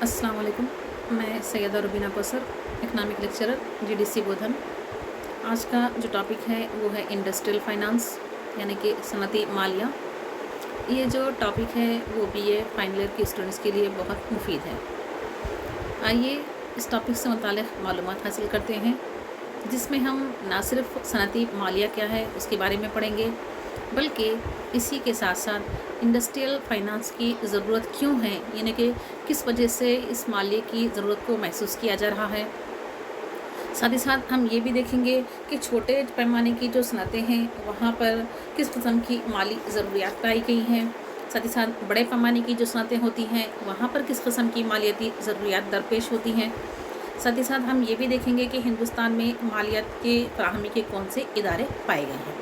अस्सलाम वालेकुम। मैं Syeda Rubina Kausar, economic lecturer GDC Bodhan. आज का जो टॉपिक है वो है इंडस्ट्रियल फाइनेंस यानी कि सनती मालिया। ये जो टॉपिक है वो बीए फाइनल ईयर के स्टूडेंट्स के लिए बहुत मुफीद है। आइए इस टॉपिक से मुताल्लिक़ मालूमात हासिल करते हैं, जिसमें हम ना सिर्फ सनती मालिया क्या है उसके बारे में पढ़ेंगे, बल्कि इसी के साथ साथ इंडस्ट्रियल फाइनेंस की ज़रूरत क्यों है, यानी कि किस वजह से इस मालिये की ज़रूरत को महसूस किया जा रहा है। साथ ही साथ हम ये भी देखेंगे कि छोटे पैमाने की जो सनतें हैं वहाँ पर किस किस्म की माली ज़रूरियात पाई गई हैं। साथ ही साथ बड़े पैमाने की जो सनतें होती हैं वहाँ पर किस किस्म की मालियाती ज़रूरियात दरपेश होती हैं। साथ ही साथ हम ये भी देखेंगे कि हिंदुस्तान में मालियात की फराहमी के कौन से इदारे पाए गए हैं।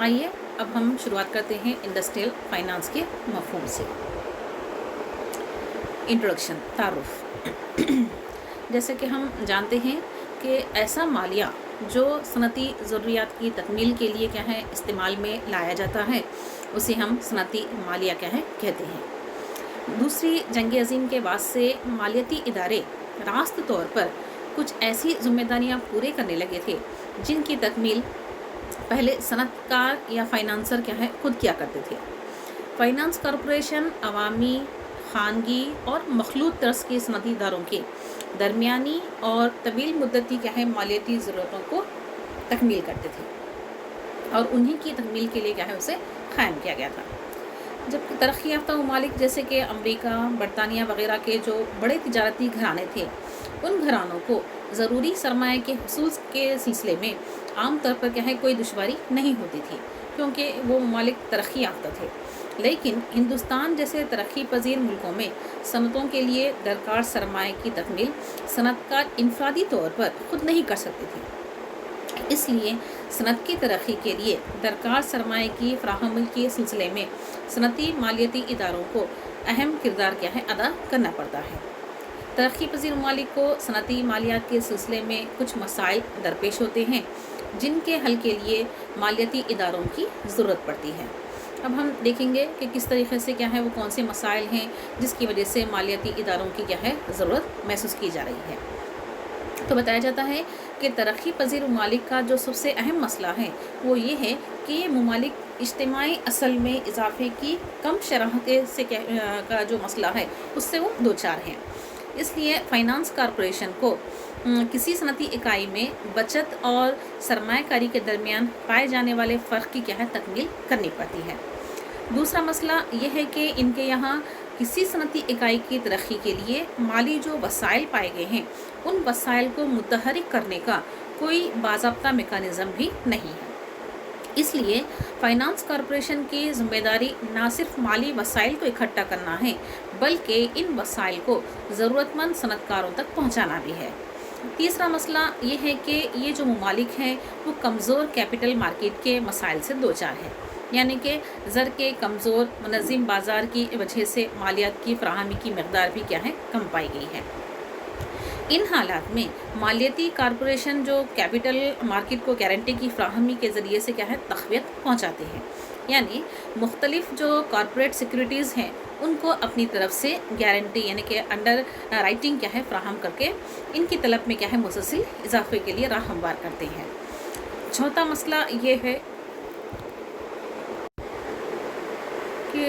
आइए अब हम शुरुआत करते हैं इंडस्ट्रियल फाइनेंस के मफ़हूम से। इंट्रोडक्शन, तारुफ। जैसे कि हम जानते हैं कि ऐसा मालिया जो सनती ज़रूरियात की तकमील के लिए क्या है इस्तेमाल में लाया जाता है, उसे हम सनती मालिया क्या है कहते हैं। दूसरी जंग अज़ीम के बाद से मालियाती इदारे रास्त तौर पर कुछ ऐसी ज़िम्मेदारियाँ पूरे करने लगे थे जिनकी तकमील पहले सनतकार या फाइनेंसर क्या है खुद किया करते थे। फाइनेंस कॉरपोरेशन अवामी, खानगी और मखलूत तर्ज के सनती इदारों के दरमियानी और तवील मुद्दती क्या है मालियाती ज़रूरतों को तकमील करते थे और उन्हीं की तकमील के लिए क्या है उसे क़ायम किया गया था। जबकि तरक्की याफ्ता ममालिक जैसे कि अमरीका, बरतानिया वगैरह के जो बड़े तिजारती घराने थे, उन घरानों को ज़रूरी सरमाए के हुसूल के सिलसिले में आम तौर पर क्या है कोई दुश्वारी नहीं होती थी, क्योंकि वो ममालिक तरक्की याफ्ता थे। लेकिन हिंदुस्तान जैसे तरक्की पजीर मुल्कों में सनतों के लिए दरकार सरमाए की तकमील सनतकार इनफरादी तौर पर खुद नहीं कर सकते थे। इसलिए सनत की तरक्की के लिए दरकार सरमाए की फराहमी के सिलसिले में सनती मालियाती इदारों को अहम किरदार क्या है अदा करना पड़ता है। तरक्की पजीर ममालिक को सनती मालियात के सिलसिले में कुछ मसाइल दरपेश होते हैं जिनके हल के लिए मालियाती इदारों की ज़रूरत पड़ती है। अब हम देखेंगे कि किस तरीके से क्या है वो कौन से मसाइल हैं जिसकी वजह से मालियाती इदारों की क्या है ज़रूरत महसूस की जा रही है। तो बताया जाता है कि तरक्की पजीर ममालिक का जो सबसे अहम मसला है वो ये है कि ये ममालिक इज्तिमाई असल में इजाफे की कम शरह से का जो मसला है उससे वो दो चार हैं। इसलिए फ़ाइनेंस कॉरपोरेशन को किसी सनती इकाई में बचत और सरमायाकारी के दरमियान पाए जाने वाले फ़र्क की क्या है तकमील करनी पड़ती है। दूसरा मसला यह है कि इनके यहाँ किसी सनती इकाई की तरक्की के लिए माली जो वसाइल पाए गए हैं उन वसाइल को मुतहरिक करने का कोई बाज़ाब्ता मेकानिज़म भी नहीं है। इसलिए फ़ाइनेंस कॉरपोरेशन की ज़िम्मेदारी ना सिर्फ माली वसाइल को इकट्ठा करना है, बल्कि इन वसाइल को ज़रूरतमंद सनतकारों तक पहुँचाना भी है। तीसरा मसला ये है कि ये जो ममालिक हैं वो कमज़ोर कैपिटल मार्केट के मसाइल से दो चार हैं, यानी कि ज़र के कमज़ोर मुनज़्ज़म बाज़ार की वजह से मालियात की फराहमी की मकदार भी क्या है कम पाई गई है। इन हालात में मालियाती कॉरपोरेशन जो कैपिटल मार्केट को गारंटी की फराहमी के ज़रिए से क्या है तक़वियत पहुँचाते हैं, यानी मुख्तलिफ़ जो कॉरपोरेट सिक्योरिटीज़ हैं उनको अपनी तरफ से गारंटी यानी कि अंडर राइटिंग क्या है फराहम करके इनकी तलब में क्या है मुसलसल इजाफे के लिए राह हमवार करते हैं। चौथा मसला ये है कि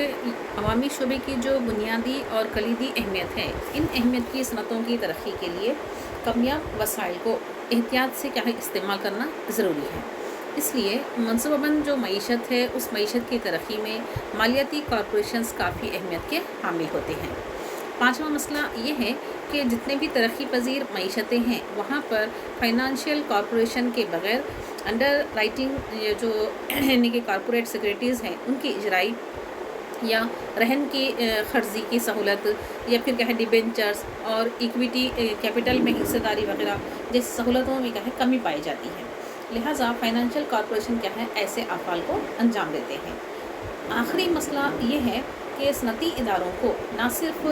अवामी शोबे की जो बुनियादी और कलीदी अहमियत है, इन अहमियत की सनतों की तरक्की के लिए कामयाब वसाइल को एहतियात से क्या है इस्तेमाल करना ज़रूरी है। इसलिए मनसूबाबंद जो मईशत है उस मईशत की तरक्की में मालियाती कॉरपोरेशंस काफ़ी अहमियत के हामिल होते हैं। पाँचवा मसला ये है कि जितने भी तरक्की पजीर मईशतें हैं वहाँ पर फाइनेंशियल कॉरपोरेशन के बग़ैर अंडर राइटिंग जो यानी कि कॉरपोरेट सिक्योरिटीज़ हैं उनकी इजराई या रहन की क़र्ज़ी की सहूलत या फिर क्या है डिबेंचर्स और इक्विटी कैपिटल में हिस्सेदारी वगैरह जैसी सहूलतों में क्या है कमी पाई जाती है। लिहाजा फाइनेंशियल कॉरपोरेशन क्या है ऐसे अफ़ाल को अंजाम देते हैं। आखिरी मसला ये है कि सनती इदारों को ना सिर्फ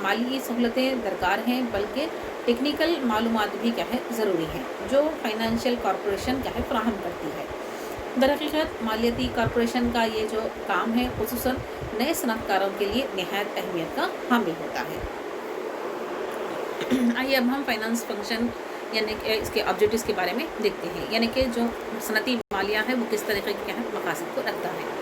माली सहूलतें दरकार हैं, बल्कि टेक्निकल मालूमात भी क्या है ज़रूरी हैं जो फाइनेंशियल कॉरपोरेशन क्या है फ़राहम करती है। दरहकीकत मालियाती कॉरपोरेशन का ये जो काम है खुसूसन नए सनतकारों के लिए निहायत अहमियत का हामिल होता है। आइए अब हम फाइनेंस फंक्शन यानी कि इसके ऑब्जेक्टिव्स के बारे में देखते हैं, यानी कि जो सनती मालिया है वो किस तरीके के क्या है मकासद को रखता है।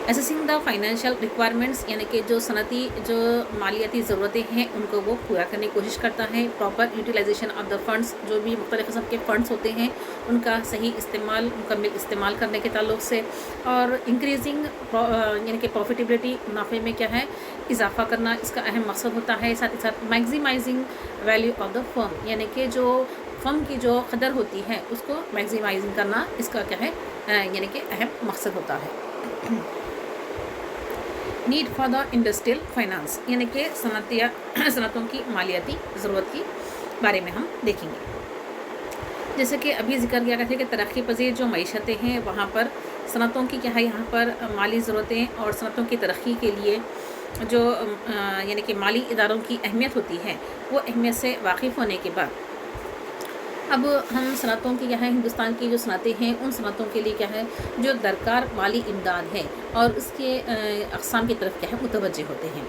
असेसिंग द फाइनेंशियल रिक्वायरमेंट्स, यानी कि जो सनती जो मालियाती ज़रूरतें हैं उनको वो पूरा करने की कोशिश करता है। Proper utilisation of the funds, जो भी मुख्तलिफ़ किस्म के फ़ंड्स होते हैं उनका सही इस्तेमाल, मुकम्मल इस्तेमाल करने के ताल्लुक से, और इंक्रीजिंग यानी कि प्रॉफिटेबिलिटी, मुनाफे में क्या है इजाफा करना इसका अहम मकसद होता है। साथ ही साथ maximising value of the firm, यानी कि जो फर्म की जो कदर होती है उसको मैक्सिमाइजिंग करना इसका क्या है यानी कि अहम मकसद होता है। Need for the industrial finance, यानी कि सनतों की मालियाती ज़रूरत की बारे में हम देखेंगे। जैसे कि अभी जिक्र किया गया था कि तरक्की पजीर जो मईशतें हैं वहाँ पर सनतों की क्या है यहाँ पर माली ज़रूरतें और सनतों की तरक्की के लिए जो यानी कि माली इदारों की अहमियत होती है वो अहमियत से वाकिफ़ होने के बाद अब हम सनतों की क्या है हिंदुस्तान की जो सनतें हैं उन सनतों के लिए क्या है जो दरकार माली इमदाद है और उसके अक़साम की तरफ क्या है मुतवज्जे होते हैं।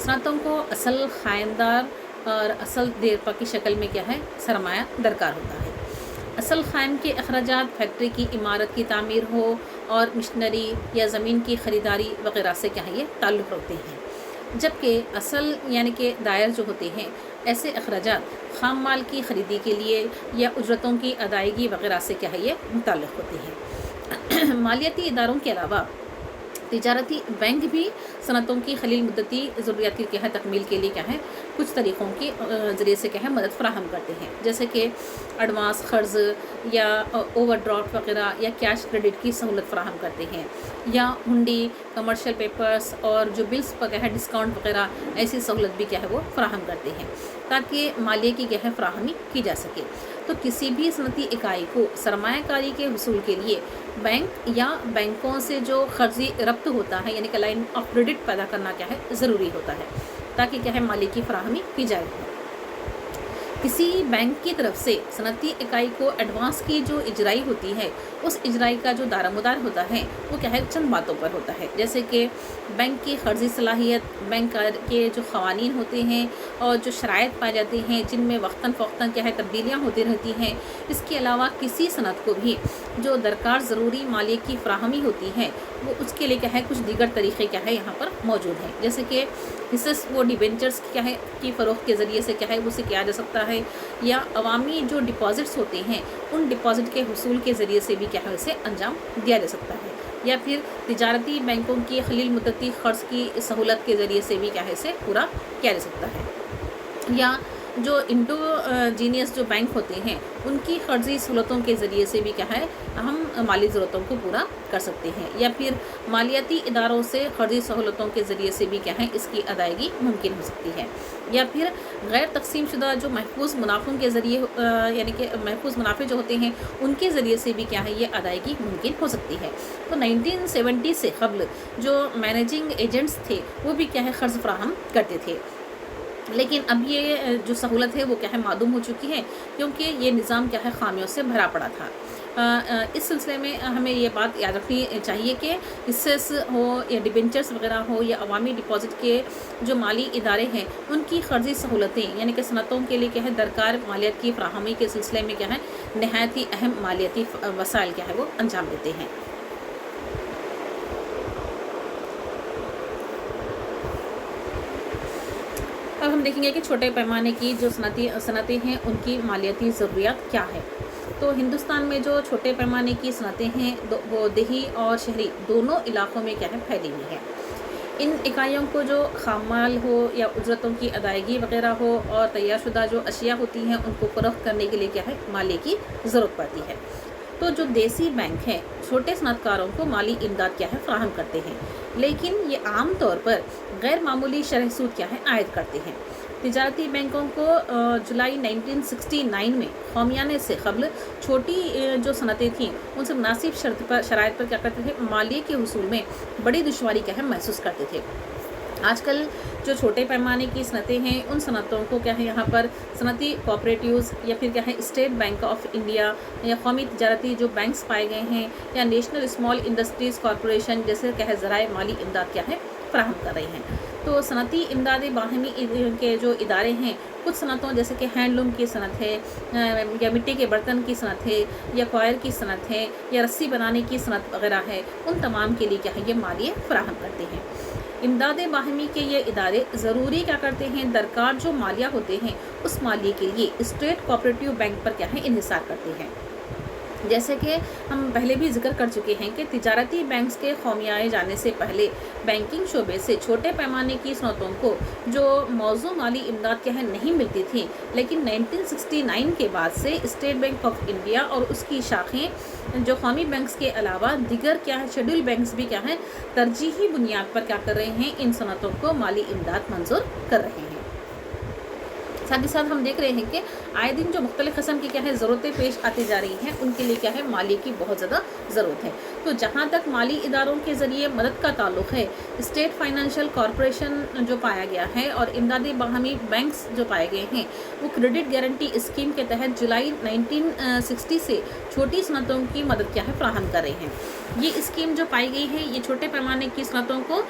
सनतों को असल ख़ायमदार और असल देरपा की शक्ल में क्या है सरमाया दरकार होता है। असल ख़ायम के अखराजात फैक्ट्री की इमारत की तामीर हो और मिशनरी या ज़मीन की ख़रीदारी वगैरह से क्या है ये ताल्लुक़ रखते हैं, जबकि असल यानी कि दायर जो होते हैं ऐसे अखराजात खाम माल की ख़रीदी के लिए या उजरतों की अदायगी वगैरह से क्या है ये मुताल्लिक़ होते हैं। मालियाती इदारों के अलावा तिजारती बैंक भी सनतों की खलील मुद्दती ज़रूरियात की क्या है तकमील के लिए क्या है कुछ तरीक़ों के ज़रिए से क्या है मदद फ़राहम करते हैं, जैसे कि एडवांस क़र्ज़ या ओवरड्राफ्ट वगैरह या कैश क्रेडिट की सहूलत फ़राहम करते हैं, या हुंडी, कमर्शियल पेपर्स और जो बिल्स पर क्या है डिस्काउंट वगैरह ऐसी सहूलत भी क्या है वो फ़राहम करते हैं ताकि मालिये की क्या है फ़राहमी की जा सके। तो किसी भी सनती इकाई को सरमायाकारी के हुसूल के लिए बैंक या बैंकों से जो क़र्ज़ी रब्त होता है यानी कि लाइन ऑफ क्रेडिट पैदा करना क्या है ज़रूरी होता है ताकि क्या है माली की फ़राहमी की जाए। किसी बैंक की तरफ से सनती इकाई को एडवांस की जो इजराई होती है उस इजराई का जो दारोमदार होता है वो क्या है चंद बातों पर होता है, जैसे कि बैंक की क़र्ज़ी सलाहियत, बैंक के जो क़वानीन होते हैं और जो शराइत पाए जाते हैं जिनमें वक्तन फ़वक्तन क्या है तब्दीलियाँ होती रहती हैं। इसके अलावा किसी सनत को भी जो दरकार ज़रूरी मालिये की फ़राहमी होती है वो उसके लिए क्या है कुछ दीगर तरीक़े क्या है यहाँ पर मौजूद हैं, जैसे कि हिस्सेस वो डिबेंचर्स क्या है की फ़रोख्त के ज़रिए से क्या है उसे किया जा सकता है, या अवामी जो डिपॉज़िट्स होते हैं उन डिपॉज़िट के हुसूल के ज़रिए से भी क्या है उसे अंजाम दिया जा सकता है, या फिर तिजारती बैंकों की खलील मुद्दती क़र्ज़ की सहूलत के ज़रिए से भी क्या है इसे पूरा किया जा सकता है, या जो इंडोजीनियस जो बैंक होते हैं उनकी क़र्ज़ी सहूलतों के ज़रिए से भी क्या है हम माली ज़रूरतों को पूरा कर सकते हैं, या फिर मालियाती इदारों से क़र्ज़ी सहूलतों के ज़रिए से भी क्या है इसकी अदायगी मुमकिन हो सकती है, या फिर गैर तकसीम शुदा जो महफूज मुनाफ़ों के ज़रिए यानी कि महफूज मुनाफे जो होते हैं उनके ज़रिए से भी क्या है ये अदायगी मुमकिन हो सकती है। तो 1970 से कबल जो मैनेजिंग एजेंट्स थे वो भी क्या है क़र्ज़ फ़राहम करते थे, लेकिन अब ये जो सहूलत है वो क्या है मादूम हो चुकी है क्योंकि ये निज़ाम क्या है खामियों से भरा पड़ा था। इस सिलसिले में हमें ये बात याद रखनी चाहिए कि हिस्सेस हो या डिबेंचर्स वगैरह हो या अवामी डिपॉज़िट के जो माली इदारे हैं उनकी क़र्ज़ी सहूलतें यानी कि सनतों के लिए क्या है दरकार मालियत की फ़राहमी के सिलसिले में क्या है नहायत ही अहम मालियाती वसाइल क्या है वो अंजाम देते हैं। अब हम देखेंगे कि छोटे पैमाने की जो सनतें हैं उनकी मालियाती ज़रूरियात क्या है। तो हिंदुस्तान में जो छोटे पैमाने की सनतें हैं वो देही और शहरी दोनों इलाक़ों में क्या है फैली हुई है। इन इकाइयों को जो खाम माल हो या उजरतों की अदायगी वगैरह हो और तैयारशुदा जो अशिया होती हैं उनको फ़रोख्त करने के लिए क्या है माली की ज़रूरत पड़ती है। तो जो देसी बैंक हैं छोटे सनतकारों को माली इमदाद क्या है फ़राहम करते हैं, लेकिन ये आम तौर पर गैर मामूली शरह सूद क्या है आयद करते हैं। तिजारती बैंकों को जुलाई 1969 में खौमियाने से कबल छोटी जो सनतें थीं उनसे मुनासिब शराइत पर क्या करते थे मालिये के हुसूल में बड़ी दुश्वारी क्या है महसूस करते थे। आजकल जो छोटे पैमाने की सनतें हैं उन सनतों को क्या है यहाँ पर सनती कोऑपरेटिव्स या फिर क्या है स्टेट बैंक ऑफ इंडिया या कौमी तिजारती जो बैंक्स पाए गए हैं या नेशनल स्मॉल इंडस्ट्रीज़ कॉरपोरेशन जैसे क्या है ज़राए माली इमदाद क्या है فراہم کر رہی ہیں۔ تو صنعتی امداد باہمی کے جو ادارے ہیں، کچھ صنعتوں جیسے کہ ہینڈلوم کی صنعت ہے، یا مٹی کے برتن کی صنعت ہے، یا کوئر کی صنعت ہے، یا رسی بنانے کی صنعت وغیرہ ہے، ان تمام کے لیے کیا ہے یہ مالیے فراہم کرتے ہیں۔ امداد باہمی کے یہ ادارے ضروری کیا کرتے ہیں، درکار جو مالیہ ہوتے ہیں اس مالیے کے لیے اسٹیٹ کوآپریٹیو بینک پر کیا ہے انحصار کرتے ہیں۔ جیسے کہ ہم پہلے بھی ذکر کر چکے ہیں کہ تجارتی بینکس کے قومیائے جانے سے پہلے بینکنگ شعبے سے چھوٹے پیمانے کی صنعتوں کو جو موضوع مالی امداد کیا ہے نہیں ملتی تھی، لیکن 1969 کے بعد سے اسٹیٹ بینک آف انڈیا اور اس کی شاخیں جو قومی بینکس کے علاوہ دیگر کیا ہے شیڈول بینکس بھی کیا ہے ترجیحی بنیاد پر کیا کر رہے ہیں، ان صنعتوں کو مالی امداد منظور کر رہے ہیں۔ ساتھ ہی ساتھ ہم دیکھ رہے ہیں کہ آئے دن جو مختلف قسم کی کیا ہے ضرورتیں پیش آتی جا رہی ہیں، ان کے لیے کیا ہے مالی کی بہت زیادہ ضرورت ہے۔ تو جہاں تک مالی اداروں کے ذریعے مدد کا تعلق ہے، اسٹیٹ فائنینشیل کارپوریشن جو پایا گیا ہے اور امدادی باہمی بینکس جو پائے گئے ہیں، وہ کریڈٹ گارنٹی اسکیم کے تحت جولائی 1960 سے چھوٹی صنعتوں کی مدد کیا ہے فراہم کر رہے ہیں۔ یہ اسکیم جو پائی گئی ہے یہ چھوٹے پیمانے کی صنعتوں کو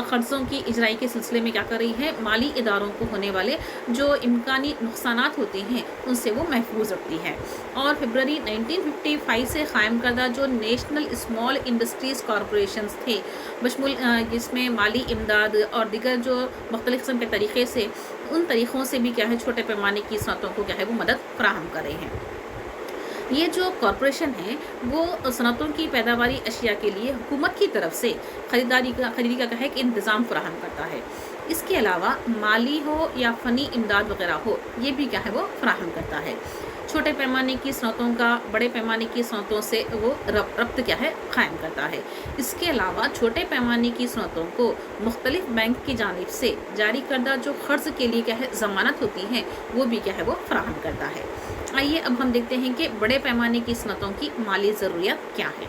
قرضوں کی اجرائی کے سلسلے میں کیا کر رہی ہے، مالی اداروں کو ہونے والے جو امکانی نقصانات ہوتے ہیں ان سے وہ محفوظ رکھتی ہے۔ اور فروری 1955 سے قائم کردہ جو نیشنل اسمال انڈسٹریز کارپوریشنز تھے، بشمول جس میں مالی امداد اور دیگر جو مختلف قسم کے طریقے سے ان طریقوں سے بھی کیا ہے چھوٹے پیمانے کی صنعتوں کو کیا ہے وہ مدد فراہم کر رہے ہیں۔ یہ جو کارپوریشن ہے وہ صنعتوں کی پیداواری اشیاء کے لیے حکومت کی طرف سے خریدی کا کیا ہے کہ انتظام فراہم کرتا ہے۔ اس کے علاوہ مالی ہو یا فنی امداد وغیرہ ہو، یہ بھی کیا ہے وہ فراہم کرتا ہے۔ چھوٹے پیمانے کی صنعتوں کا بڑے پیمانے کی صنعتوں سے وہ ربط کیا ہے قائم کرتا ہے۔ اس کے علاوہ چھوٹے پیمانے کی صنعتوں کو مختلف بینک کی جانب سے جاری کردہ جو قرض کے لیے کیا ہے ضمانت ہوتی ہیں، وہ بھی کیا ہے وہ فراہم کرتا ہے۔ آئیے اب ہم دیکھتے ہیں کہ بڑے پیمانے کی صنعتوں کی مالی ضروریات کیا ہے۔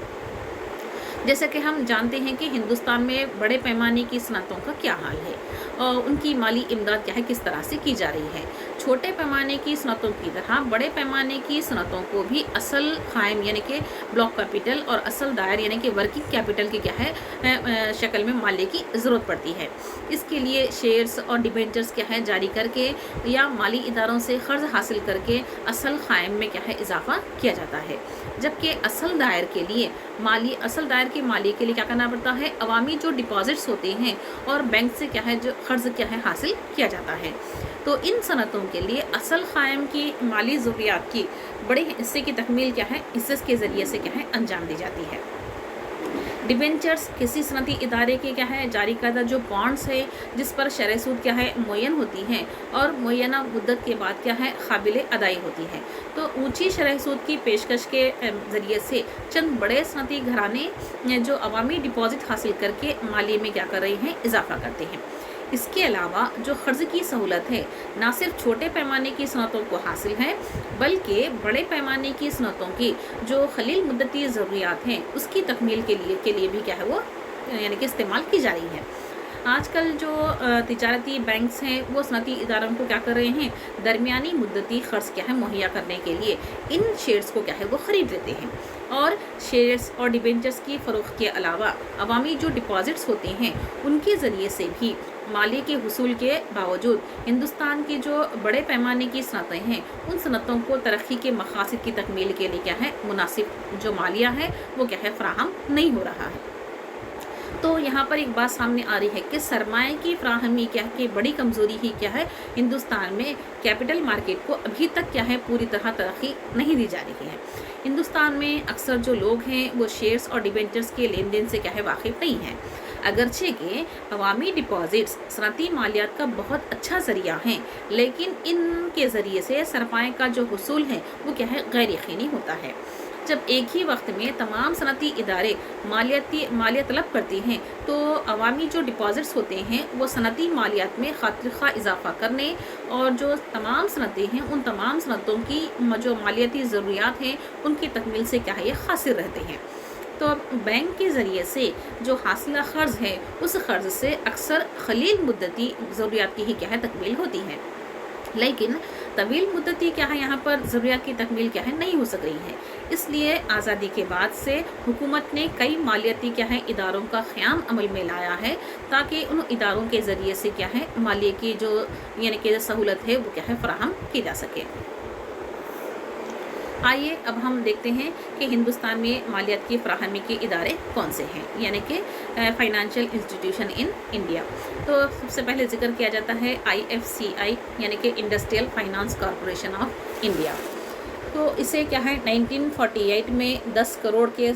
جیسا کہ ہم جانتے ہیں کہ ہندوستان میں بڑے پیمانے کی صنعتوں کا کیا حال ہے اور ان کی مالی امداد کیا ہے کس طرح سے کی جا رہی ہے۔ چھوٹے پیمانے کی صنعتوں کی طرح بڑے پیمانے کی صنعتوں کو بھی اصل قائم یعنی کہ بلاک کیپٹل اور اصل دائر یعنی کہ ورکنگ کیپٹل کی کیا ہے شکل میں مالیے کی ضرورت پڑتی ہے۔ اس کے لیے شیئرز اور ڈیبینچرز کیا ہے جاری کر کے یا مالی اداروں سے قرض حاصل کر کے اصل قائم میں کیا ہے اضافہ کیا جاتا ہے، جبکہ اصل دائر کے لیے مالیے کے لیے کیا کرنا پڑتا ہے، عوامی جو ڈپازٹس ہوتے ہیں اور بینک سے کیا ہے جو قرض کیا ہے حاصل کیا جاتا ہے۔ تو ان صنعتوں کے لیے اصل قائم کی مالی ضروریات کی بڑے حصے کی تکمیل کیا ہے حصص کے ذریعے سے کیا ہے انجام دی جاتی ہے۔ ڈیبینچرز کسی صنعتی ادارے کے کیا ہے جاری کردہ جو بانڈز ہے جس پر شرح سود کیا ہے معین ہوتی ہیں اور معینہ مدت کے بعد کیا ہے قابل ادائی ہوتی ہے۔ تو اونچی شرح سود کی پیشکش کے ذریعے سے چند بڑے صنعتی گھرانے جو عوامی ڈپازٹ حاصل کر کے مالیے میں کیا کر رہے ہیں اضافہ کرتے ہیں۔ اس کے علاوہ جو قرض کی سہولت ہے نہ صرف چھوٹے پیمانے کی صنعتوں کو حاصل ہے بلکہ بڑے پیمانے کی صنعتوں کی جو قلیل مدتی ضروریات ہیں اس کی تکمیل کے لیے بھی کیا ہے وہ یعنی کہ استعمال کی جا رہی ہے۔ آج کل جو تجارتی بینکس ہیں وہ صنعتی اداروں کو کیا کر رہے ہیں، درمیانی مدتی قرض کیا ہے مہیا کرنے کے لیے ان شیئرز کو کیا ہے وہ خرید لیتے ہیں، اور شیئرز اور ڈیبینچرز کی فروخت کے علاوہ عوامی جو ڈپازٹس ہوتے ہیں ان کے ذریعے سے بھی مالیے کے حصول کے باوجود ہندوستان کی جو بڑے پیمانے کی صنعتیں ہیں ان صنعتوں کو ترقی کے مقاصد کی تکمیل کے لیے کیا ہے مناسب جو مالیہ ہے وہ کیا ہے فراہم نہیں ہو رہا ہے۔ تو یہاں پر ایک بات سامنے آ رہی ہے کہ سرمایہ کی فراہمی کیا ہے کہ بڑی کمزوری ہی کیا ہے، ہندوستان میں کیپٹل مارکیٹ کو ابھی تک کیا ہے پوری طرح ترقی نہیں دی جا رہی ہے۔ ہندوستان میں اکثر جو لوگ ہیں وہ شیئرز اور ڈیبینچرز کے لین دین سے کیا ہے واقف نہیں ہیں، اگرچہ کہ عوامی ڈپازٹس صنعتی مالیات کا بہت اچھا ذریعہ ہیں، لیکن ان کے ذریعے سے سرمایہ کا جو حصول ہے وہ کیا ہے غیر یقینی ہوتا ہے۔ جب ایک ہی وقت میں تمام صنعتی ادارے مالیہ طلب کرتے ہیں تو عوامی جو ڈپازٹس ہوتے ہیں وہ صنعتی مالیات میں خاطر خواہ اضافہ کرنے اور جو تمام صنعتیں ہیں ان تمام صنعتوں کی جو مالیاتی ضروریات ہیں ان کی تکمیل سے کیا ہے یہ قاصر رہتے ہیں۔ تو بینک کے ذریعے سے جو حاصلہ قرض ہے اس قرض سے اکثر قلیل مدتی ضروریات کی ہی کیا ہے تکمیل ہوتی ہے، لیکن طویل مدتی کیا ہے یہاں پر ضروریات کی تکمیل کیا ہے نہیں ہو سک رہی ہے۔ اس لیے آزادی کے بعد سے حکومت نے کئی مالیاتی کیا ہے اداروں کا قیام عمل میں لایا ہے، تاکہ ان اداروں کے ذریعے سے کیا ہے مالیے کی جو یعنی کہ سہولت ہے وہ کیا ہے فراہم کی جا سکے۔ آئیے اب ہم دیکھتے ہیں کہ ہندوستان میں مالیات کی فراہمی کے ادارے کون سے ہیں، یعنی کہ فائنانشیل انسٹیٹیوشن ان انڈیا۔ تو سب سے پہلے ذکر کیا جاتا ہے IFCI یعنی کہ industrial finance corporation of India. تو اسے کیا ہے 1948 میں 10 کروڑ کے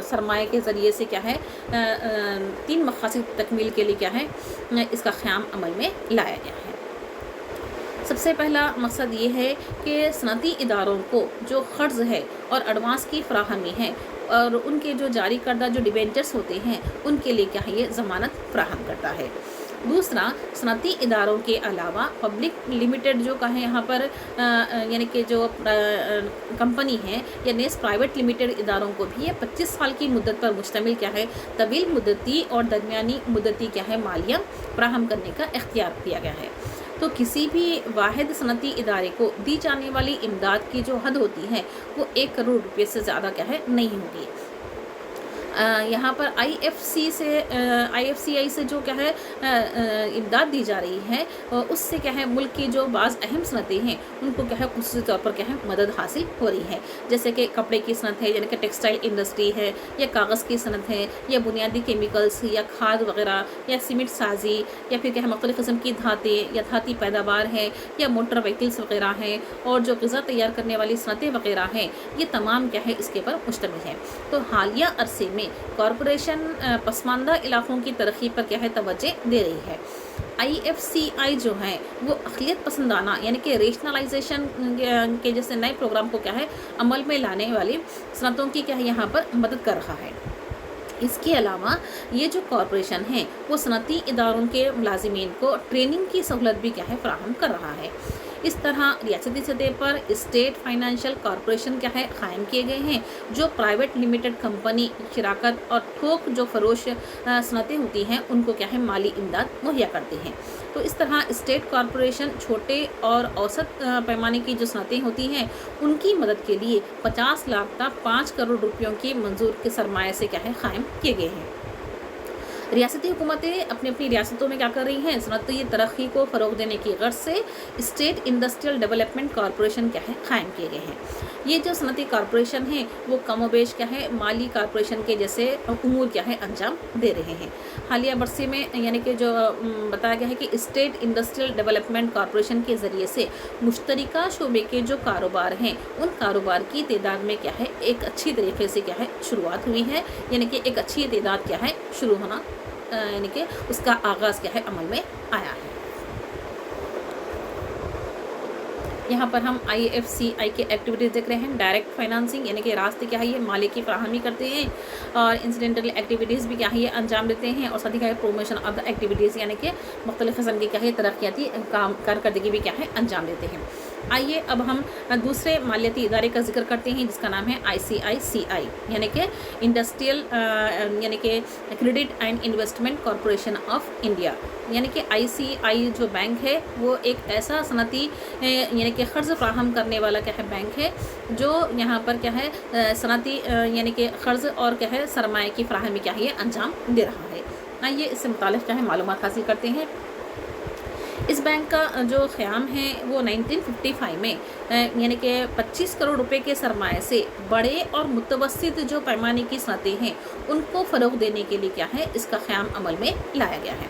سرمایہ کے ذریعے سے کیا ہے 3 مقاصد تکمیل کے لیے کیا ہے اس کا قیام عمل میں لایا گیا ہے۔ سب سے پہلا مقصد یہ ہے کہ صنعتی اداروں کو جو قرض ہے اور ایڈوانس کی فراہمی ہے اور ان کے جو جاری کردہ جو ڈیبینچرز ہوتے ہیں ان کے لیے کیا ہے یہ ضمانت فراہم کرتا ہے۔ دوسرا، صنعتی اداروں کے علاوہ پبلک لمیٹڈ جو کہیں یہاں پر یعنی کہ جو کمپنی ہے یا نیز پرائیویٹ لمیٹڈ اداروں کو بھی یہ 25 سال کی مدت پر مشتمل کیا ہے طویل مدتی اور درمیانی مدتی کیا ہے مالیہ فراہم کرنے کا اختیار دیا گیا ہے۔ تو کسی بھی واحد صنعتی ادارے کو دی جانے والی امداد کی جو حد ہوتی ہے وہ 1 کروڑ روپے سے زیادہ کیا ہے نہیں ہوگی۔ یہاں پر IFCI سے جو کیا ہے امداد دی جا رہی ہے اس سے کیا ہے ملک کی جو بعض اہم صنعتیں ہیں ان کو کیا ہے خصوصی طور پر کیا ہے مدد حاصل ہو رہی ہے، جیسے کہ کپڑے کی صنعت ہے یعنی کہ ٹیکسٹائل انڈسٹری ہے، یا کاغذ کی صنعت ہے، یا بنیادی کیمیکلز یا کھاد وغیرہ، یا سیمنٹ سازی، یا پھر کیا ہے مختلف قسم کی دھاتیں یا دھاتی پیداوار ہے، یا موٹر وہیکلز وغیرہ ہیں، اور جو غذا تیار کرنے والی صنعتیں وغیرہ ہیں، یہ تمام کیا ہے اس کے پر مشتمل ہیں۔ تو حالیہ عرصے میں کارپوریشن پسماندہ علاقوں کی ترقی پر کیا ہے توجہ دے رہی ہے۔ IFCI جو ہے وہ اقلیت پسندانہ یعنی کہ ریشنلائزیشن کے جیسے نئے پروگرام کو کیا ہے عمل میں لانے والی صنعتوں کی کیا ہے یہاں پر مدد کر رہا ہے۔ اس کے علاوہ یہ جو کارپوریشن ہے وہ صنعتی اداروں کے ملازمین کو ٹریننگ کی سہولت بھی کیا ہے فراہم کر رہا ہے۔ اس طرح ریاستی سطح پر اسٹیٹ فائنینشیل کارپوریشن کیا ہے قائم کیے گئے ہیں، جو پرائیویٹ لمیٹڈ کمپنی شراکت اور تھوک جو فروش صنعتیں ہوتی ہیں ان کو کیا ہے مالی امداد مہیا کرتے ہیں۔ تو اس طرح اسٹیٹ کارپوریشن چھوٹے اور اوسط پیمانے کی جو صنعتیں ہوتی ہیں ان کی مدد کے لیے 50 لاکھ تا 5 کروڑ روپیوں کی منظور کے سرمایہ سے کیا ہے قائم کیے گئے ہیں۔ ریاستی حکومتیں اپنی ریاستوں میں کیا کر رہی ہیں، صنعتی ترقی کو فروغ دینے کی غرض سے اسٹیٹ انڈسٹریل ڈیولپمنٹ کارپوریشن کیا ہے قائم کیے گئے ہیں۔ یہ جو صنعتی کارپوریشن ہیں وہ کم و بیش کیا ہے مالی کارپوریشن کے جیسے امور کیا ہے انجام دے رہے ہیں۔ حالیہ برسے میں یعنی کہ جو بتایا گیا ہے کہ اسٹیٹ انڈسٹریل ڈیولپمنٹ کارپوریشن کے ذریعے سے مشترکہ شعبے کے جو کاروبار ہیں ان کاروبار کی تعداد میں کیا ہے ایک اچھی طریقے سے کیا ہے شروعات ہوئی ہے، یعنی کہ ایک اچھی تعداد کیا ہے شروع ہونا یعنی کہ اس کا آغاز کیا ہے عمل میں آیا ہے۔ یہاں پر ہم IFCI کے ایکٹیویٹیز دیکھ رہے ہیں۔ ڈائریکٹ فائنانسنگ یعنی کہ راستے کیا ہے یہ مالی کی فراہمی کرتے ہیں، اور انسیڈنٹل ایکٹیویٹیز بھی کیا ہے یہ انجام دیتے ہیں، اور ساتھ ہی کیا ہے پروموشن آف دا ایکٹیویٹیز یعنی کہ مختلف قسم کی کیا ہے ترقیاتی کارکردگی بھی کیا ہے انجام دیتے ہیں۔ آئیے اب ہم دوسرے مالیاتی ادارے کا ذکر کرتے ہیں جس کا نام ہے ICICI یعنی کہ انڈسٹریل یعنی کہ credit and investment corporation of India, یعنی کہ ICI جو بینک ہے وہ ایک ایسا صنعتی یعنی کہ قرض فراہم کرنے والا کیا ہے بینک ہے جو یہاں پر کیا ہے صنعتی یعنی کہ قرض اور کیا ہے سرمایہ کی فراہمی کیا ہے یہ انجام دے رہا ہے۔ آئیے اس سے متعلق کیا ہے معلومات حاصل کرتے ہیں۔ اس بینک کا جو قیام ہے وہ 1955 میں یعنی کہ 25 کروڑ روپے کے سرمایہ سے بڑے اور متوسط جو پیمانے کی صنعتیں ہیں ان کو فروغ دینے کے لیے کیا ہے اس کا قیام عمل میں لایا گیا ہے۔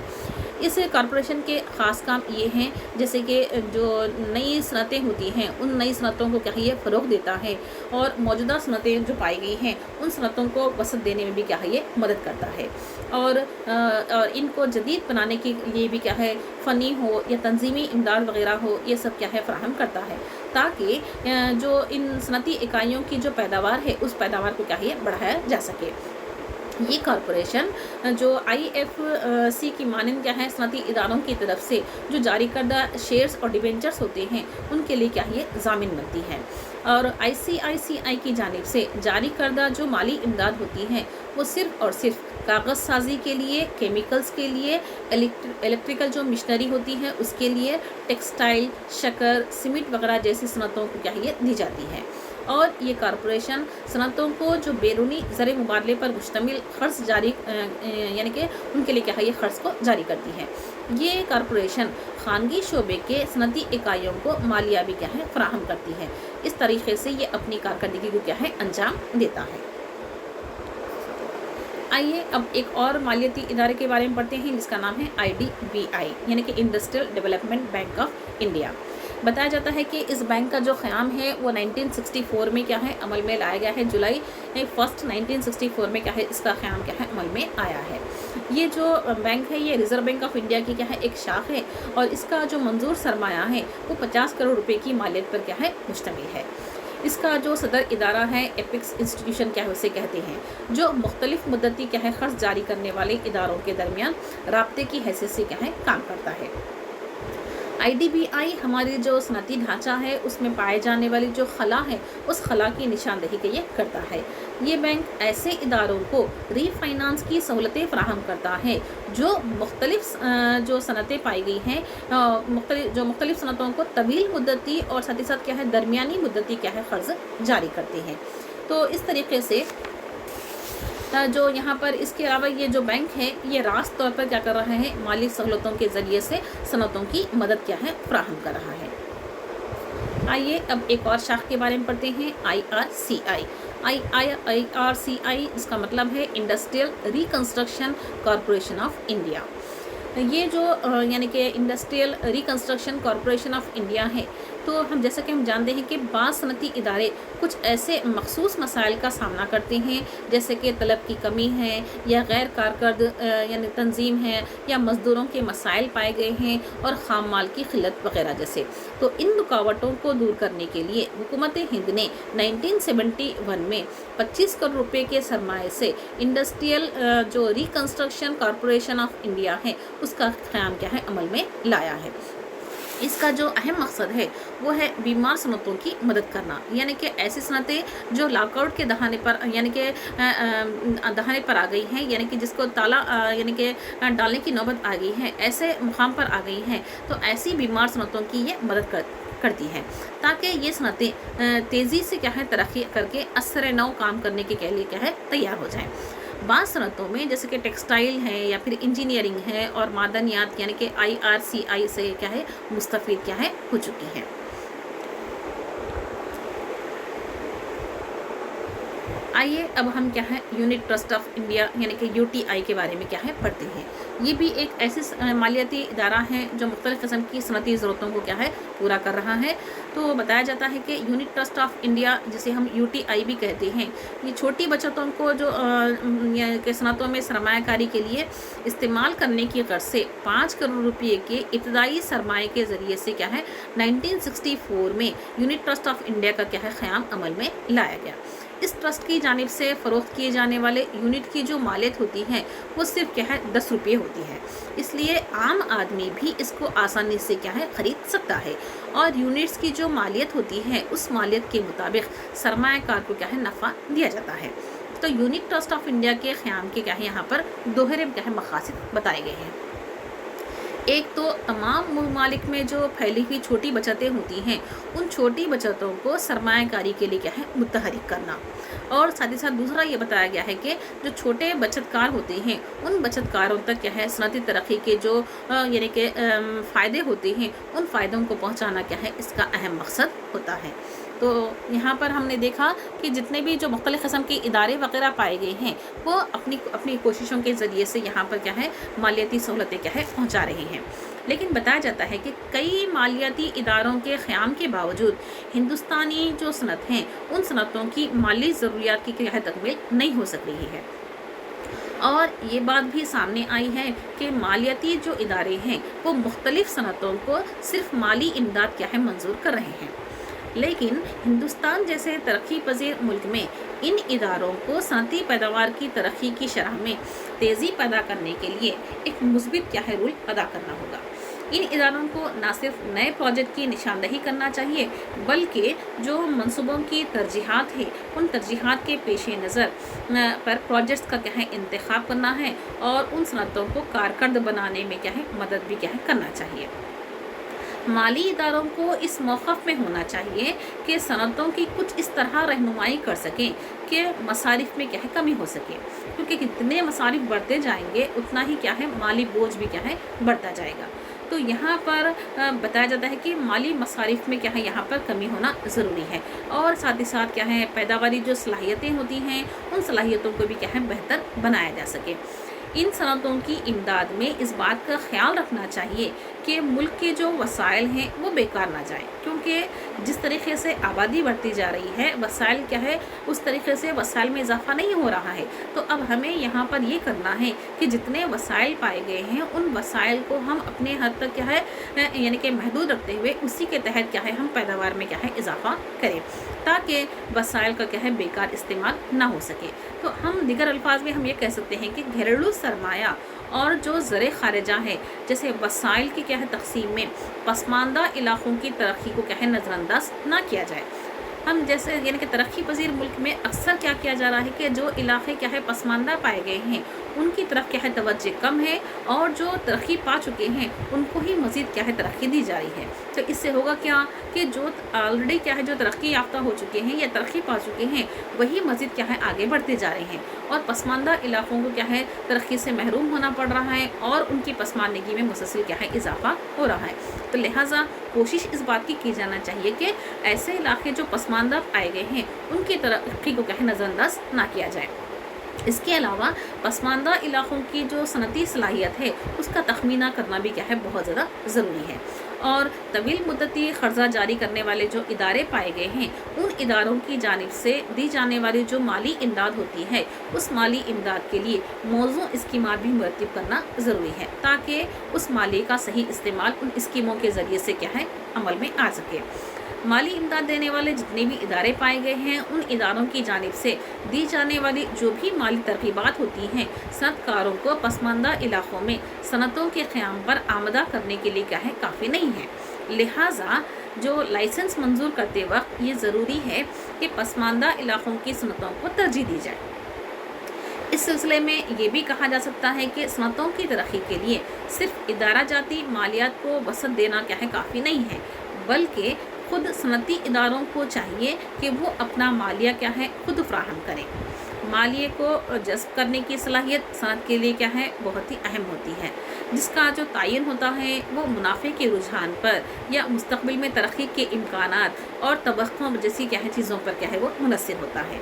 اس کارپوریشن کے خاص کام یہ ہیں جیسے کہ جو نئی صنعتیں ہوتی ہیں ان نئی صنعتوں کو کیا ہے یہ فروغ دیتا ہے، اور موجودہ صنعتیں جو پائی گئی ہیں ان صنعتوں کو وسعت دینے میں بھی کیا ہے یہ مدد کرتا ہے، اور ان کو جدید بنانے کے لیے بھی کیا ہے فنی ہو یا تنظیمی امداد وغیرہ ہو یہ سب کیا ہے فراہم کرتا ہے، تاکہ جو ان صنعتی اکائیوں کی جو پیداوار ہے اس پیداوار کو کیا ہے یہ بڑھایا جا سکے۔ یہ کارپوریشن جو IFC کی مانند کیا ہے صنعتی اداروں کی طرف سے جو جاری کردہ شیئرز اور ڈیبینچرز ہوتے ہیں ان کے لیے کیا ہے ضامن بنتی ہے، اور ICICI کی جانب سے جاری کردہ جو مالی امداد ہوتی ہیں وہ صرف اور صرف کاغذ سازی کے لیے، کیمیکلز کے لیے، الیکٹریکل جو مشنری ہوتی ہے اس کے لیے، ٹیکسٹائل، شکر، سیمنٹ وغیرہ جیسی صنعتوں کو کیا ہے دی جاتی ہے۔ اور یہ کارپوریشن صنعتوں کو جو بیرونی زر مبادلے پر مشتمل قرض جاری یعنی کہ ان کے لیے کیا ہے یہ قرض کو جاری کرتی ہے۔ یہ کارپوریشن خانگی شعبے کے صنعتی اکائیوں کو مالیہ بھی کیا ہے فراہم کرتی ہے۔ اس طریقے سے یہ اپنی کارکردگی کو کیا ہے انجام دیتا ہے۔ آئیے اب ایک اور مالیاتی ادارے کے بارے میں پڑھتے ہیں جس کا نام ہے IDBI یعنی کہ industrial development bank of India. بتایا جاتا ہے کہ اس بینک کا جو قیام ہے وہ 1964 میں کیا ہے عمل میں لایا گیا ہے، جولائی 1 1964 میں کیا ہے اس کا قیام کیا ہے عمل میں آیا ہے۔ یہ جو بینک ہے یہ ریزرو بینک آف انڈیا کی کیا ہے ایک شاخ ہے اور اس کا جو منظور سرمایہ ہے وہ 50 کروڑ روپے کی مالیت پر کیا ہے مشتمل ہے۔ اس کا جو صدر ادارہ ہے ایپکس انسٹیٹیوشن کیا ہے اسے کہتے ہیں، جو مختلف مدتی کیا ہے قرض جاری کرنے والے اداروں کے درمیان رابطے کی حیثیت سے کیا ہے کام کرتا ہے۔ IDBI ہماری جو صنعتی ڈھانچہ ہے اس میں پائے جانے والی جو خلا ہے اس خلا کی نشاندہی کے یہ کرتا ہے۔ یہ بینک ایسے اداروں کو ری فائنانس کی سہولتیں فراہم کرتا ہے جو مختلف جو صنعتیں پائی گئی ہیں، مختلف صنعتوں کو طویل مدتی اور ساتھ ہی ساتھ کیا ہے درمیانی مدتی کیا ہے قرض جاری کرتے ہیں۔ تو اس طریقے سے جو یہاں پر اس کے علاوہ یہ جو بینک ہے یہ راست طور پر کیا کر رہا ہے مالی سہولتوں کے ذریعے سے صنعتوں کی مدد کیا ہے فراہم کر رہا ہے۔ آئیے اب ایک اور شاخ کے بارے میں پڑھتے ہیں IRCI۔ IRCI اس کا مطلب ہے industrial reconstruction corporation of India. یہ جو یعنی کہ industrial reconstruction corporation of India ہے تو جیسا کہ ہم جانتے ہیں کہ بعض صنعتی ادارے کچھ ایسے مخصوص مسائل کا سامنا کرتے ہیں جیسے کہ طلب کی کمی ہے یا غیر کارکرد یعنی تنظیم ہے یا مزدوروں کے مسائل پائے گئے ہیں اور خام مال کی قلت وغیرہ جیسے۔ تو ان رکاوٹوں کو دور کرنے کے لیے حکومت ہند نے 1971 میں 25 کروڑ روپے کے سرمایے سے انڈسٹریل جو ریکنسٹرکشن کارپوریشن آف انڈیا ہے اس کا قیام کیا ہے عمل میں لایا ہے۔ اس کا جو اہم مقصد ہے وہ ہے بیمار صنعتوں کی مدد کرنا، یعنی کہ ایسی صنعتیں جو لاک آؤٹ کے دہانے پر یعنی کہ دہانے پر آ گئی ہیں، یعنی کہ جس کو تالا یعنی کہ ڈالنے کی نوبت آ گئی ہے، ایسے مقام پر آ گئی ہیں تو ایسی بیمار صنعتوں کی یہ مدد کرتی ہے تاکہ یہ صنعتیں تیزی سے کیا ہے ترقی کر کے اثر نو کام کرنے کے لیے کیا ہے تیار ہو جائیں۔ بعض صنعتوں میں جیسے کہ ٹیکسٹائل ہے یا پھر انجینئرنگ ہے اور معدنیات یعنی کہ IRCI سے کیا ہے مستفید کیا ہے ہو چکی ہے۔ آئیے اب ہم کیا ہے یونٹ ٹرسٹ آف انڈیا یعنی کہ UTI کے بارے میں کیا ہے پڑھتے ہیں۔ یہ بھی ایک ایسی مالیاتی ادارہ ہے جو مختلف قسم کی صنعتی ضرورتوں کو کیا ہے پورا کر رہا ہے۔ تو بتایا جاتا ہے کہ یونٹ ٹرسٹ آف انڈیا جسے ہم UTI بھی کہتے ہیں یہ چھوٹی بچتوں کو جو صنعتوں میں سرمایہ کاری کے لیے استعمال کرنے کی غرض سے 5 کروڑ روپے کے ابتدائی سرمایہ کے ذریعے سے کیا ہے 1964 میں یونٹ ٹرسٹ آف انڈیا کا کیا ہے قیام عمل میں لایا گیا۔ اس ٹرسٹ کی جانب سے فروخت کیے جانے والے یونٹ کی جو مالیت ہوتی ہے وہ صرف کیا ہے 10 روپے ہوتی ہے، اس لیے عام آدمی بھی اس کو آسانی سے کیا ہے خرید سکتا ہے اور یونٹس کی جو مالیت ہوتی ہے اس مالیت کے مطابق سرمایہ کار کو کیا ہے نفع دیا جاتا ہے۔ تو یونٹ ٹرسٹ آف انڈیا کے قیام کے کیا ہے یہاں پر دوہرے کیا ہے مقاصد بتائے گئے ہیں۔ ایک تو تمام ممالک میں جو پھیلی ہوئی چھوٹی بچتیں ہوتی ہیں ان چھوٹی بچتوں کو سرمایہ کاری کے لیے کیا ہے متحرک کرنا، اور ساتھ ہی ساتھ دوسرا یہ بتایا گیا ہے کہ جو چھوٹے بچت کار ہوتے ہیں ان بچت کاروں تک کیا ہے صنعتی ترقی کے جو یعنی کہ فائدے ہوتے ہیں ان فائدوں کو پہنچانا کیا ہے اس کا اہم مقصد ہوتا ہے۔ تو یہاں پر ہم نے دیکھا کہ جتنے بھی جو مختلف قسم کے ادارے وغیرہ پائے گئے ہیں وہ اپنی کوششوں کے ذریعے سے یہاں پر کیا ہے مالیاتی سہولتیں کیا ہے پہنچا رہے ہیں، لیکن بتایا جاتا ہے کہ کئی مالیاتی اداروں کے قیام کے باوجود ہندوستانی جو صنعت ہیں ان صنعتوں کی مالی ضروریات کی کیا ہے تکمیل نہیں ہو سک رہی ہے۔ اور یہ بات بھی سامنے آئی ہے کہ مالیاتی جو ادارے ہیں وہ مختلف صنعتوں کو صرف مالی امداد کیا ہے منظور کر رہے ہیں، لیکن ہندوستان جیسے ترقی پذیر ملک میں ان اداروں کو صنعتی پیداوار کی ترقی کی شرح میں تیزی پیدا کرنے کے لیے ایک مثبت کیا ہے رول ادا کرنا ہوگا۔ इन इदारों को न सिर्फ नए प्रोजेक्ट की निशानदही करना चाहिए, बल्कि जो मंसूबों की तरजीहात है उन तरजीहात के पेश नज़र पर प्रोजेक्ट्स का क्या है इंतखाब करना है, और उन सनतों को कारकर्द बनाने में क्या है मदद भी क्या है करना चाहिए। माली इदारों को इस मौक़िफ़ में होना चाहिए कि सनतों की कुछ इस तरह रहनुमाई कर सकें कि मसारिफ में क्या है कमी हो सके, क्योंकि कितने मसारिफ बढ़ते जाएंगे उतना ही क्या है माली बोझ भी क्या है बढ़ता जाएगा। तो यहाँ पर बताया जाता है कि माली मसारिफ में क्या है यहाँ पर कमी होना ज़रूरी है, और साथ ही साथ क्या है पैदावारी जो सलाहियतें होती हैं उन सलाहियतों को भी क्या है बेहतर बनाया जा सके। इन सनतों की इमदाद में इस बात का ख्याल रखना चाहिए कि मुल्क के जो वसाइल हैं वो बेकार ना जाएं, क्योंकि जिस तरीके से आबादी बढ़ती जा रही है वसाइल क्या है उस तरीके से वसाइल में इजाफा नहीं हो रहा है। तो अब हमें यहाँ पर ये करना है कि जितने वसाइल पाए गए हैं उन वसाइल को हम अपने हद तक क्या है यानी कि महदूद रखते हुए उसी के तहत क्या है हम पैदावार में क्या है इजाफा करें, ताकि वसाइल का क्या है बेकार इस्तेमाल ना हो सके। तो हम दिगर अल्फाज में हम ये कह सकते हैं कि घरेलू सरमाया और जो ज़र ख़ारिजा है जैसे वसाइल की क्या है तकसीम में पसमानदा इलाक़ों की तरक्की को क्या है नज़रअंदाज ना किया जाए। हम जैसे यानी कि तरक्की पजीर मुल्क में अक्सर क्या किया जा रहा है कि जो इलाक़े क्या है पसमानदा पाए गए हैं उनकी तरफ क्या है तवज्जो कम है, और जो तरक्की पा चुके हैं उनको ही मज़ीद क्या है तरक्की दी जा रही है। तो इससे होगा क्या कि जो ऑलरेडी क्या है जो तरक्की याफ्ता हो चुके हैं या तरक्की पा चुके हैं वही मज़ीद क्या है आगे बढ़ते जा रहे हैं, और पसमानदा इलाक़ों को क्या है तरक्की से महरूम होना पड़ रहा है और उनकी पसमानदगी में मुसलसल क्या है इजाफा हो रहा है। तो लिहाजा कोशिश इस बात की जाना चाहिए कि ऐसे इलाके जो पसमानदा पाए गए हैं उनकी तरक्की को क्या है नज़रअंदाज ना किया जाए। इसके अलावा पसमानदा इलाक़ों की जो सनती सलाहियत है उसका तखमीना करना भी क्या है बहुत ज़्यादा ज़रूरी है, और तवील मुद्दती क़र्ज़ा जारी करने वाले जो इदारे पाए गए हैं उन इदारों की जानिब से दी जाने वाली जो माली इमदाद होती है उस माली इमदाद के लिए मौज़ू स्कीमात भी मुरतब करना ज़रूरी है, ताकि उस माली का सही इस्तेमाल उन स्कीमों के ज़रिए से क्या है अमल में आ सके। माली इमदाद देने वाले जितने भी इदारे पाए गए हैं उन इदारों की जानिब से दी जाने वाली जो भी माली तरकीबात होती हैं सनतकारों को पसमानदा इलाक़ों में सनतों के क़याम पर आमदा करने के लिए क्या है काफ़ी नहीं है। लिहाजा जो लाइसेंस मंजूर करते वक्त ये ज़रूरी है कि पसमानदा इलाक़ों की सनतों को तरजीह दी जाए। इस सिलसिले में ये भी कहा जा सकता है कि सनतों की तरक्की के लिए सिर्फ इदारा जाती मालियात को वसअत देना क्या है काफ़ी नहीं है, बल्कि खुद सनती इदारों को चाहिए कि वो अपना मालिया क्या है खुद फ्राहम करें। मालिये को जज़्ब करने की सलाहियत सनत के लिए क्या है बहुत ही अहम होती है, जिसका जो तयन होता है वो मुनाफे के रुझान पर या मुस्तक़बिल में तरक्की के इम्कानात और तवक्कुओं जैसी क्या है चीज़ों पर क्या है वो मुनहसर होता है।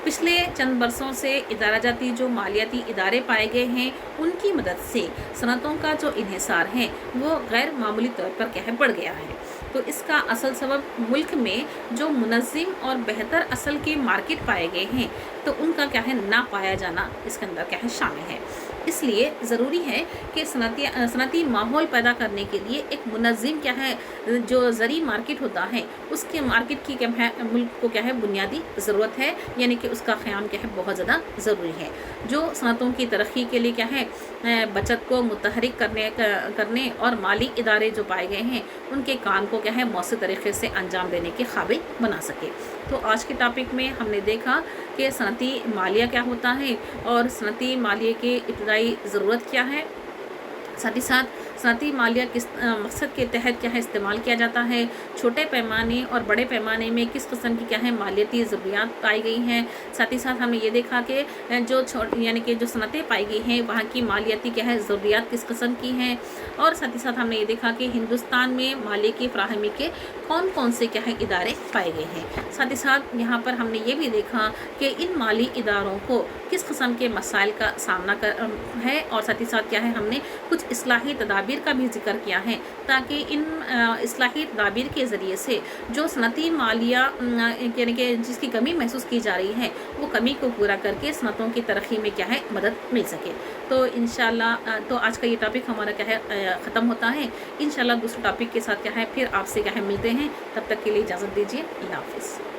पिछले चंद बरसों से इदारा जाती जो मालियाती इदारे पाए गए हैं उनकी मदद से सनतों का जो इन्हिसार है वो गैर मामूली तौर पर क्या है बढ़ गया है। तो इसका असल सबब मुल्क में जो मुनज़्ज़म और बेहतर असल के मार्केट पाए गए हैं तो उनका क्या है ना पाया जाना इसके अंदर क्या है शामिल है। इसलिए ज़रूरी है कि सनती माहौल पैदा करने के लिए एक मुनज़्ज़म क्या है जो ज़री मार्केट होता है उसके मार्केट की क्या है मुल्क को क्या है बुनियादी ज़रूरत है, यानी कि उसका क़याम क्या है बहुत ज़्यादा ज़रूरी है, जो सनतों की तरक्की के लिए क्या है बचत को मुतहरिक करने और माली इदारे जो पाए गए हैं उनके काम को क्या है मौसर तरीक़े से अंजाम देने के काबिल बना सके। तो आज के टॉपिक में हमने देखा कि सनती मालिया क्या होता है और सनती मालिया की इब्तदाई ज़रूरत क्या है, साथ ही साथ सनती मालिया किस मकसद के तहत क्या है इस्तेमाल किया जाता है, छोटे पैमाने और बड़े पैमाने में किस किस्म की क्या है मालियाती ज़रूरियात पाई गई हैं। साथ ही साथ हमने ये देखा कि जो यानी कि जो सनतें पाई गई हैं वहाँ की मालियाती क्या है ज़रूरियात किस किस्म की हैं, और साथ ही साथ हमने ये देखा कि हिंदुस्तान में मालिया की फ़राहमी के कौन कौन से क्या है इदारे पाए गए हैं। साथ ही साथ यहाँ पर हमने ये भी देखा कि इन माली इदारों को किस किस्म के मसाइल का सामना है, और साथ ही साथ क्या है हमने कुछ इस्लाही तदाबीर का भी जिक्र किया है, ताकि इन इस्लाही तदाबीर के ज़रिए से जो सनती मालिया यानी कि जिसकी कमी महसूस की जा रही है वो कमी को पूरा करके सनतों की तरक्की में क्या है मदद मिल सके। तो इंशाअल्लाह तो आज का ये टॉपिक हमारा क्या है ख़त्म होता है। इंशाअल्लाह दूसरे टॉपिक के साथ क्या है फिर आपसे क्या है मिलते हैं, तब तक के लिए इजाज़त दीजिए। अल्लाह हाफ़िज़।